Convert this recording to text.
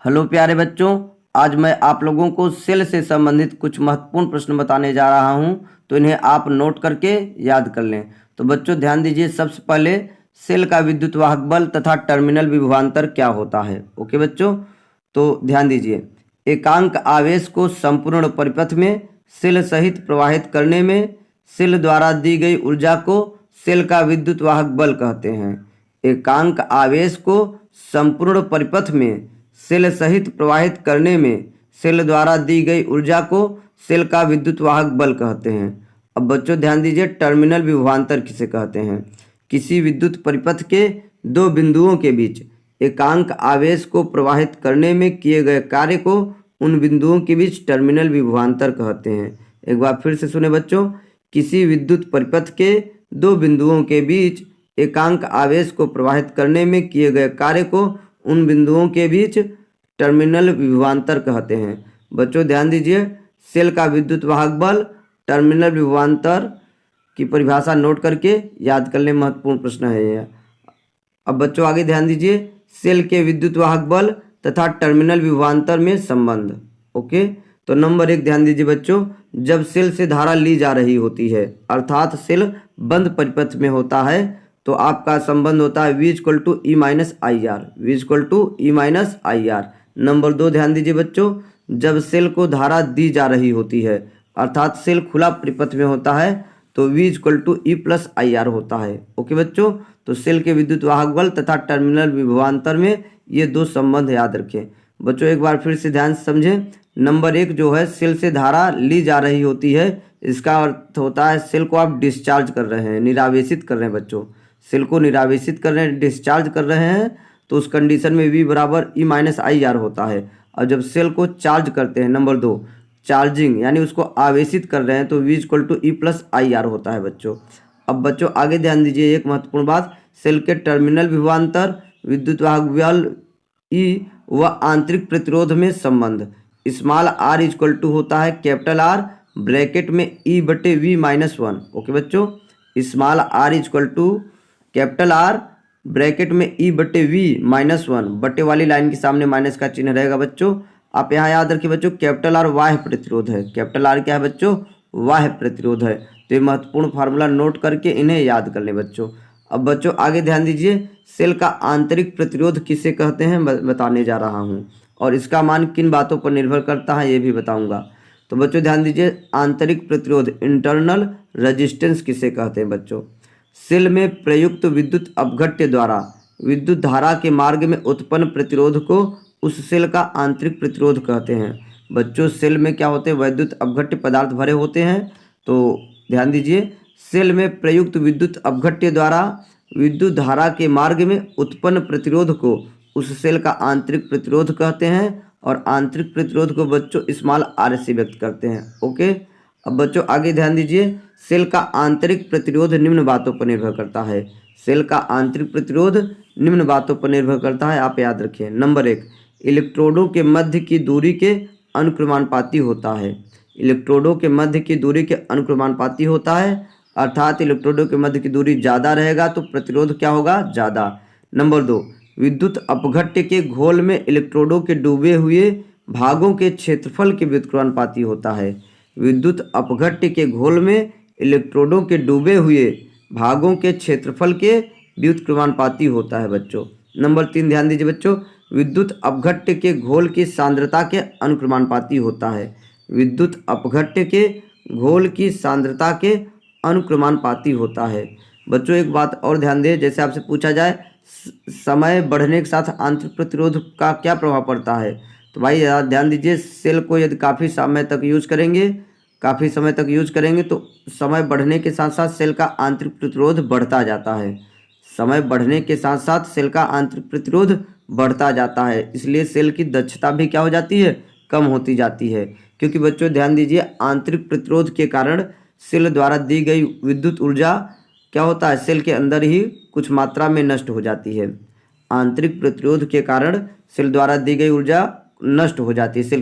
Hello प्यारे बच्चों, आज मैं आप लोगों को सेल से संबंधित कुछ महत्वपूर्ण प्रश्न बताने जा रहा हूं, तो इन्हें आप नोट करके याद कर लें। तो बच्चों ध्यान दीजिए, सबसे पहले सेल का विद्युत वाहक बल तथा टर्मिनल विभवांतर क्या होता है। ओके बच्चों, तो ध्यान दीजिए, एकांक आवेश को संपूर्ण परिपथ में सेल सहित प्रवाहित करने में सेल द्वारा दी गई ऊर्जा को सेल का विद्युत वाहक बल कहते हैं। एकांक आवेश को संपूर्ण परिपथ में सेल सहित प्रवाहित करने में सेल द्वारा दी गई ऊर्जा को सेल का विद्युत वाहक बल कहते हैं। अब बच्चों ध्यान दीजिए, टर्मिनल विभवांतर किसे कहते हैं। किसी विद्युत परिपथ के दो बिंदुओं के बीच एकांक आवेश को प्रवाहित करने में किए गए कार्य को उन बिंदुओं के बीच टर्मिनल विभवांतर कहते हैं। एक बार फिर से सुने बच्चों, किसी विद्युत परिपथ के दो बिंदुओं के बीच एकांक आवेश को प्रवाहित करने में किए गए कार्य को उन बिंदुओं के बीच टर्मिनल विभवांतर कहते हैं। बच्चों ध्यान दीजिए, सेल का विद्युत वाहक बल, टर्मिनल विभवांतर की परिभाषा नोट करके याद कर लें, महत्वपूर्ण प्रश्न है यह। अब बच्चों आगे ध्यान दीजिए, सेल के विद्युत वाहक बल तथा टर्मिनल विभवांतर में संबंध। ओके, तो नंबर 1 ध्यान दीजिए बच्चों, जब सेल से धारा ली जा रही होती है अर्थात सेल बंद परिपथ में होता है तो आपका संबंध होता है V = E - IR, V = E - IR। Number 2 ध्यान दीजिए बच्चों, जब सेल को धारा दी जा रही होती है अर्थात सेल खुला परिपथ में होता है तो V = E + IR होता है। ओके बच्चों, तो सेल के विद्युत वाहक बल तथा टर्मिनल विभवांतर में ये दो संबंध याद रखें। बच्चों एक बार फिर से ध्यान से समझें। नंबर 1 जो है, सेल से धारा ली जा रही होती है, इसका अर्थ होता है सेल को आप डिस्चार्ज कर रहे हैं, निरावेशित कर रहे हैं। बच्चों सेल को निरावेशित कर रहे हैं, डिस्चार्ज कर रहे हैं, तो उस कंडीशन में V = E - IR होता है। और जब सेल को चार्ज करते हैं, नंबर 2 चार्जिंग यानी उसको आवेशित कर रहे हैं, तो V = E + IR होता है बच्चों। अब बच्चों आगे ध्यान दीजिए, एक महत्वपूर्ण बात, सेल के टर्मिनल विभवांतर, विद्युत वाहक बल E व आंतरिक प्रतिरोध में संबंध। स्मॉल r = होता है कैपिटल R ब्रैकेट में E/V - 1। ओके बच्चों, small r = capital R bracket में E/V - 1, बटे वाली लाइन के सामने माइनस का चिन्ह रहेगा। बच्चों आप यहाँ याद रखिए बच्चों, कैपिटल R बाह्य प्रतिरोध है। कैपिटल R क्या है बच्चों? बाह्य प्रतिरोध है। तो ये महत्वपूर्ण फार्मूला नोट करके इन्हें याद कर लें बच्चों। अब बच्चों आगे ध्यान दीजिए, सेल का आंतरिक प्रतिरोध किसे कहते हैं बताने जा रहा हूँ, और इसका मान किन बातों पर निर्भर करता है ये भी बताऊँगा। तो बच्चों ध्यान दीजिए, आंतरिक प्रतिरोध इंटरनल रेजिस्टेंस किसे कहते हैं बच्चों? सेल में प्रयुक्त विद्युत अपघट्य द्वारा विद्युत धारा के मार्ग में उत्पन्न प्रतिरोध को उस सेल का आंतरिक प्रतिरोध कहते हैं। बच्चों सेल में क्या होते हैं? विद्युत अपघट्य पदार्थ भरे होते हैं। तो ध्यान दीजिए, सेल में प्रयुक्त विद्युत अपघट्य द्वारा विद्युत धारा के मार्ग में उत्पन्न प्रतिरोध को उस सेल का आंतरिक प्रतिरोध कहते हैं, और आंतरिक प्रतिरोध को बच्चों स्मॉल r से व्यक्त करते हैं। ओके, अब बच्चों आगे ध्यान दीजिए, सेल का आंतरिक प्रतिरोध निम्न बातों पर निर्भर करता है। सेल का आंतरिक प्रतिरोध निम्न बातों पर निर्भर करता है, आप याद रखिए। नंबर 1, इलेक्ट्रोडों के मध्य की दूरी के अनुक्रमानुपाती होता है। इलेक्ट्रोडों के मध्य की दूरी के अनुक्रमानुपाती होता है, अर्थात इलेक्ट्रोडों के मध्य की दूरी ज़्यादा रहेगा तो प्रतिरोध क्या होगा? ज़्यादा। नंबर 2, विद्युत अपघट्य के घोल में इलेक्ट्रोडों के डूबे हुए भागों के क्षेत्रफल के व्युत्क्रमानुपाती होता है। विद्युत अपघट्य के घोल में इलेक्ट्रोडों के डूबे हुए भागों के क्षेत्रफल के व्युत्क्रमानुपाती होता है बच्चों। नंबर 3 ध्यान दीजिए बच्चों, विद्युत अपघट्य के घोल की सांद्रता के अनुक्रमानुपाती होता है। विद्युत अपघट्य के घोल की सांद्रता के अनुक्रमानुपाती होता है। बच्चों एक बात और ध्यान दें, जैसे आपसे पूछा जाए समय बढ़ने के साथ आंतरिक प्रतिरोध का क्या प्रभाव पड़ता है, तो भाई ध्यान दीजिए, सेल को यदि काफ़ी समय तक यूज करेंगे तो समय बढ़ने के साथ साथ सेल का आंतरिक प्रतिरोध बढ़ता जाता है। समय बढ़ने के साथ साथ सेल का आंतरिक प्रतिरोध बढ़ता जाता है, इसलिए सेल की दक्षता भी क्या हो जाती है? कम होती जाती है। क्योंकि बच्चों ध्यान दीजिए, आंतरिक प्रतिरोध के कारण सेल द्वारा दी गई विद्युत ऊर्जा क्या होता है? सेल के अंदर ही कुछ मात्रा में नष्ट हो जाती है। आंतरिक प्रतिरोध के कारण सेल द्वारा दी गई ऊर्जा नष्ट हो जाती है। सेल